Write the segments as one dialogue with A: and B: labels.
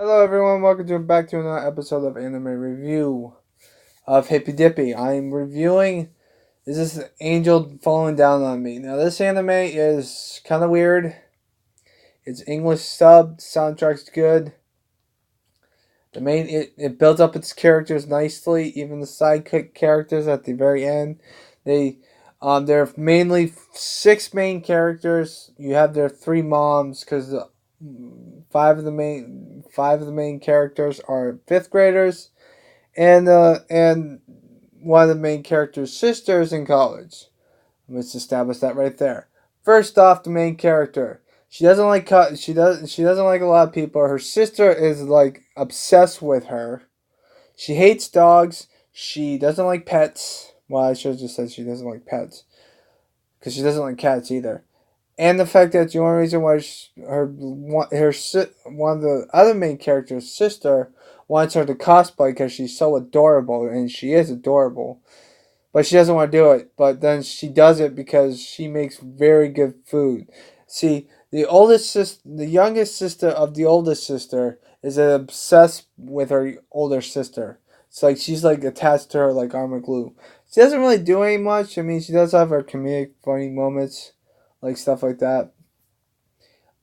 A: Hello everyone, welcome back to another episode of Anime Review of Hippy Dippy. I'm reviewing Is This Angel Falling Down on Me. Now this anime is kind of weird. It's English subbed, soundtrack's good. It builds up its characters nicely, even the sidekick characters at the very end. They there are mainly six main characters. You have their three moms because five of the main characters are fifth graders, and one of the main characters' sisters in college. Let's establish that right there. First off, the main character. She doesn't like a lot of people. Her sister is like obsessed with her. She hates dogs. She doesn't like pets. Well, I should have just said she doesn't like pets because she doesn't like cats either. And the fact that the only reason why one of the other main characters' sister wants her to cosplay because she's so adorable, and she is adorable, but she doesn't want to do it. But then she does it because she makes very good food. See, the youngest sister of the oldest sister, is obsessed with her older sister. It's like she's like attached to her like armor glue. She doesn't really do any much. I mean, she does have her comedic, funny moments, like stuff like that.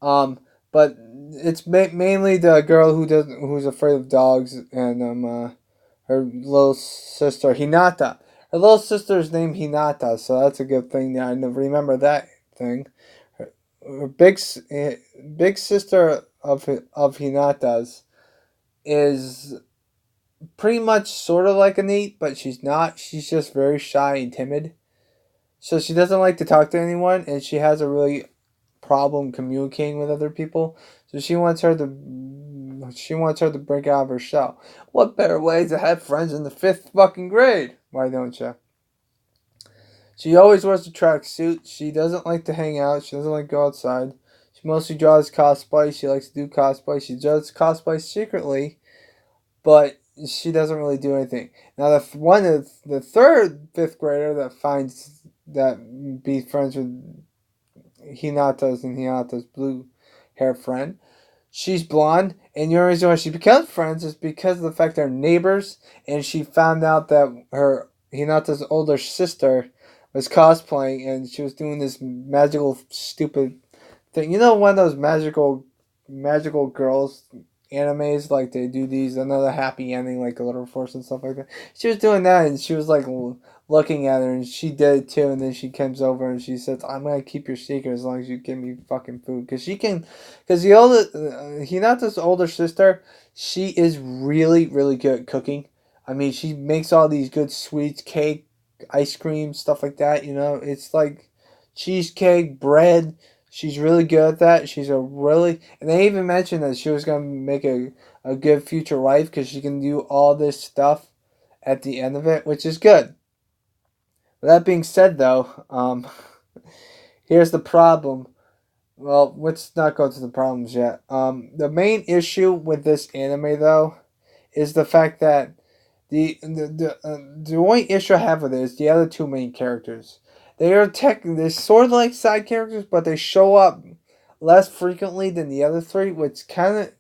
A: Um, but it's mainly the girl who's afraid of dogs, and her little sister Hinata. Her little sister is named Hinata, so that's a good thing. That I never remember that thing. Her big sister of Hinata's is pretty much sort of like a neat, but she's not. She's just very shy and timid. So she doesn't like to talk to anyone, and she has a really problem communicating with other people. So she wants her to break out of her shell. What better way to have friends in the fifth fucking grade? Why don't you? She always wears a tracksuit. She doesn't like to hang out. She doesn't like to go outside. She mostly draws cosplay. She likes to do cosplay. She does cosplay secretly, but she doesn't really do anything. Now, the third fifth grader that be friends with Hinata's blue hair friend. She's blonde, and the only reason why she becomes friends is because of the fact they're neighbors, and she found out that her Hinata's older sister was cosplaying, and she was doing this magical stupid thing. You know, one of those magical girls animes, like they do these another happy ending, like a little force and stuff like that. She was doing that, and she was like looking at her, and she did it too. And then she comes over and she says, "I'm gonna keep your secret as long as you give me fucking food." Because the older Hinata's older sister, she is really really good at cooking. I mean, she makes all these good sweets, cake, ice cream, stuff like that. You know, it's like cheesecake, bread. She's really good at that. And they even mentioned that she was gonna make a good future wife because she can do all this stuff at the end of it, which is good. With that being said, though, here's the problem. Well, let's not go to the problems yet. The main issue with this anime, though, is the fact that the only issue I have with it is the other two main characters. They're sort of like side characters, but they show up less frequently than the other three, which kind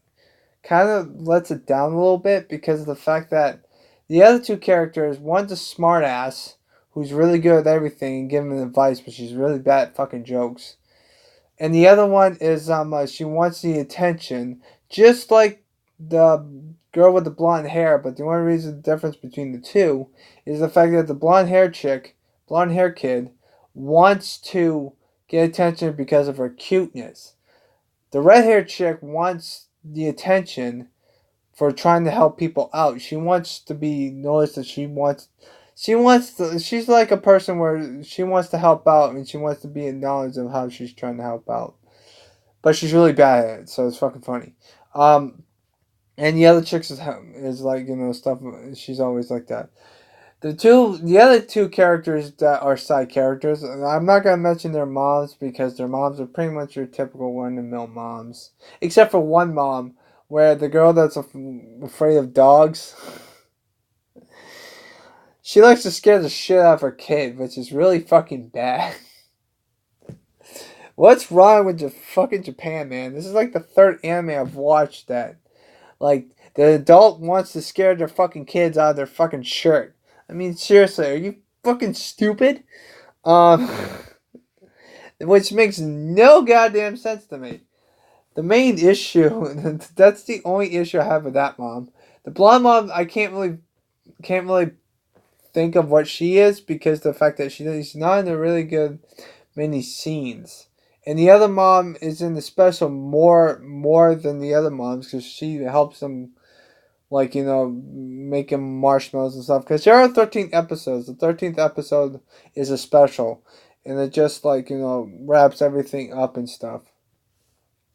A: of lets it down a little bit because of the fact that the other two characters, one's a smartass who's really good at everything and giving advice, but she's really bad at fucking jokes. And the other one is she wants the attention, just like the girl with the blonde hair. But the only reason the difference between the two is the fact that the blonde hair kid, wants to get attention because of her cuteness. The red haired chick wants the attention for trying to help people out. She wants to be noticed that she's like a person where she wants to help out and she wants to be acknowledged of how she's trying to help out. But she's really bad at it, so it's fucking funny. Um, and the other chicks is like, stuff. She's always like that. The other two characters that are side characters, I'm not gonna mention their moms because their moms are pretty much your typical one-in-the-mill moms, except for one mom where the girl that's afraid of dogs, she likes to scare the shit out of her kid, which is really fucking bad. What's wrong with fucking Japan, man? This is like the third anime I've watched that Like, the adult wants to scare their fucking kids out of their fucking shirt. I mean, seriously, are you fucking stupid? Um, which makes no goddamn sense to me. The main issue, that's the only issue I have with that mom. The blonde mom, I can't really think of what she is because the fact that she's not in a really good many scenes. And the other mom is in the special more than the other moms because she helps them, like, making marshmallows and stuff. Because there are 13 episodes. The 13th episode is a special, and it just, like, wraps everything up and stuff.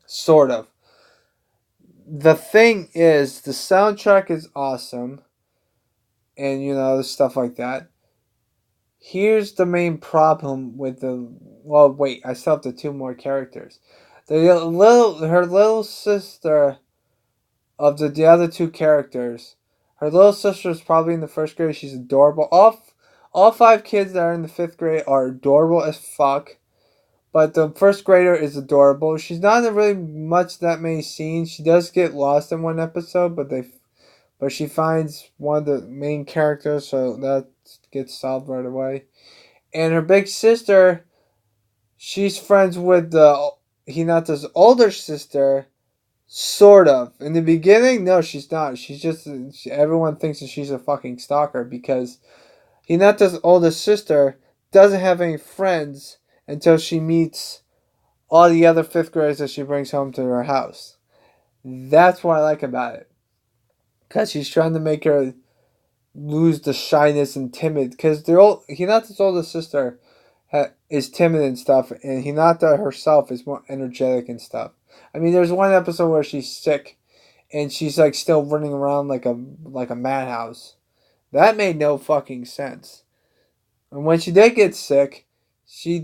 A: Sort of. The thing is, the soundtrack is awesome, and stuff like that. Here's the main problem with the. Well, wait, I still have the two more characters. Her little sister of the other two characters. Her little sister is probably in the first grade. She's adorable. All five kids that are in the fifth grade are adorable as fuck. But the first grader is adorable. She's not in really much that many scenes. She does get lost in one episode, but she finds one of the main characters, so that gets solved right away. And her big sister, she's friends with Hinata's older sister, sort of. In the beginning, no, she's not. Everyone thinks that she's a fucking stalker because Hinata's oldest sister doesn't have any friends until she meets all the other fifth graders that she brings home to her house. That's what I like about it. Because she's trying to make her lose the shyness and timid. Because Hinata's oldest sister is timid and stuff, and Hinata herself is more energetic and stuff. I mean, there's one episode where she's sick, and she's like still running around like a madhouse. That made no fucking sense. And when she did get sick, she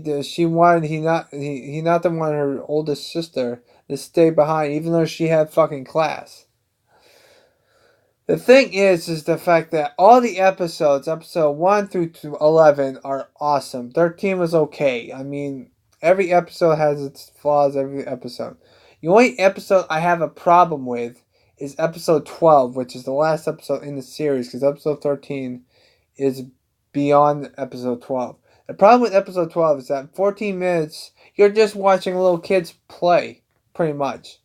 A: wanted Hinata wanted her oldest sister to stay behind, even though she had fucking class. The thing is the fact that all the episodes, episode 1 through 11, are awesome. 13 was okay. I mean, every episode has its flaws, every episode. The only episode I have a problem with is episode 12, which is the last episode in the series, because episode 13 is beyond episode 12. The problem with episode 12 is that in 14 minutes, you're just watching little kids play, pretty much.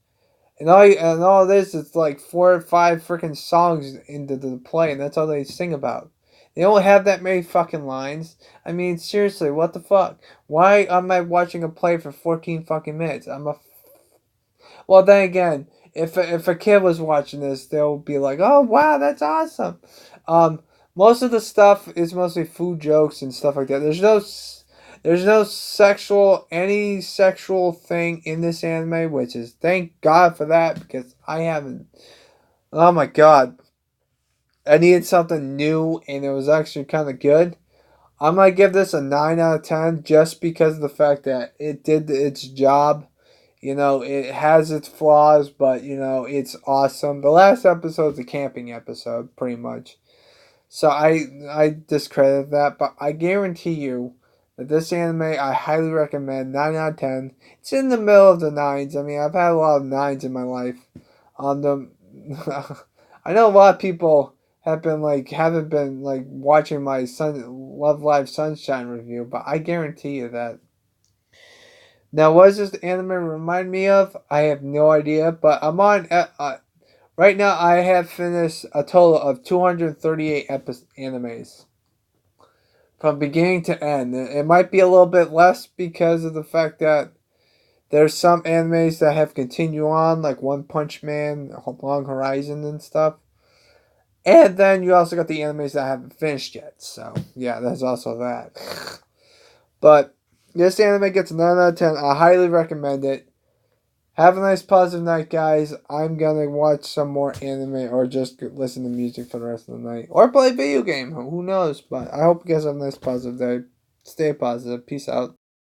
A: And all this is like 4 or 5 freaking songs into the play, and that's all they sing about. They don't have that many fucking lines. I mean, seriously, what the fuck? Why am I watching a play for 14 fucking minutes? Well, then again, if a kid was watching this, they'll be like, "Oh wow, that's awesome." Most of the stuff is mostly food jokes and stuff like that. There's no any sexual thing in this anime, which is, thank God for that, because I haven't. Oh my God, I needed something new, and it was actually kind of good. I'm gonna give this a 9 out of 10 just because of the fact that it did its job. It has its flaws, but it's awesome. The last episode's a camping episode, pretty much. So I discredit that, but I guarantee you that this anime I highly recommend. 9 out of 10. It's in the middle of the nines. I mean, I've had a lot of nines in my life. The I know a lot of people haven't been like watching my Love Live Sunshine review, but I guarantee you that. Now, what does this anime remind me of? I have no idea, but I'm on. Right now, I have finished a total of 238 animes from beginning to end. It might be a little bit less because of the fact that there's some animes that have continued on, like One Punch Man, Long Horizon, and stuff. And then you also got the animes that haven't finished yet. So, yeah, there's also that. But this anime gets a 9 out of 10. I highly recommend it. Have a nice positive night, guys. I'm gonna watch some more anime or just listen to music for the rest of the night. Or play a video game. Who knows? But I hope you guys have a nice positive day. Stay positive. Peace out.